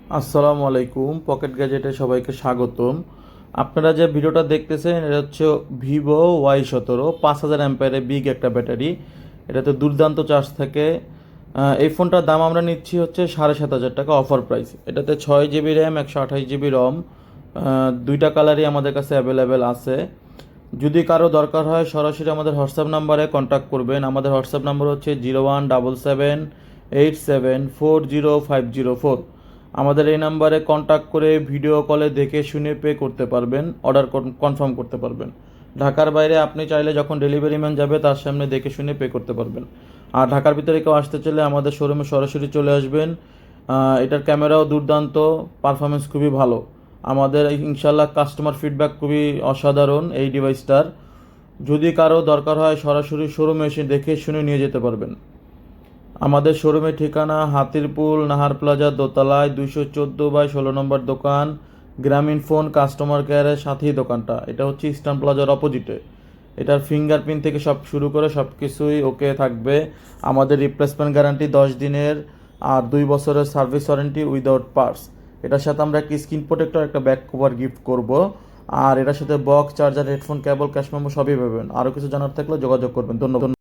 আসসালামু আলাইকুম, পকেট গ্যাজেটে সবাইকে স্বাগতম। আপনারা যে ভিডিওটা দেখতেছেন এটা হচ্ছে ভিভো Y17 5000 বিগ একটা ব্যাটারি। এটাতে দুর্দান্ত চার্জ থাকে। এই ফোনটার দাম আমরা নিচ্ছি হচ্ছে 7500 টাকা অফার প্রাইস। এটাতে 6 জিবি র্যাম, 128 জিবি রম, দুইটা কালারই আমাদের কাছে অ্যাভেলেবেল আছে। যদি কারো দরকার হয় সরাসরি আমাদের হোয়াটসঅ্যাপ নাম্বারে কন্ট্যাক্ট করবেন। আমাদের হোয়াটসঅ্যাপ নাম্বার হচ্ছে 017787405004। আমাদের এই নাম্বারে কন্ট্যাক্ট করে ভিডিও কলে দেখে শুনে পে করতে পারবেন, অর্ডার কনফার্ম করতে পারবেন। ঢাকার বাইরে আপনি চাইলে যখন ডেলিভারি ম্যান যাবে তার সামনে দেখে শুনে পে করতে পারবেন। আর ঢাকার ভিতরে কেউ আসতে চাইলে আমাদের শোরুমে সরাসরি চলে আসবেন। এটার ক্যামেরাও দুর্দান্ত, পারফরমেন্স খুবই ভালো। আমাদের ইনশাল্লাহ কাস্টমার ফিডব্যাক খুবই অসাধারণ এই ডিভাইসটার। যদি কারো দরকার হয় সরাসরি শোরুমে এসে দেখে শুনে নিয়ে যেতে পারবেন। আমাদের শোরুমের ঠিকানা হাতিরপুল নাহার প্লাজা দোতলায় 214/16 নম্বর দোকান। গ্রামীণ ফোন কাস্টমার কেয়ারের সাথেই দোকানটা। এটা হচ্ছে ইস্টার্ন প্লাজার অপোজিটে। এটার ফিঙ্গারপ্রিন্ট থেকে সব শুরু করে সব কিছুই ওকে থাকবে। আমাদের রিপ্লেসমেন্ট গ্যারান্টি 10 দিনের, আর 2 বছরের সার্ভিস ওয়ারেন্টি উইদাউট পার্টস। এটার সাথে আমরা একটা স্ক্রিন প্রোটেক্টর, একটা ব্যাক কভার গিফট করব। আর এটার সাথে বক্স, চার্জার, হেডফোন, কেবল, ক্যাশ মেমো সবই পাবেন। আরও কিছু জানার থাকলে যোগাযোগ করবেন। ধন্যবাদ।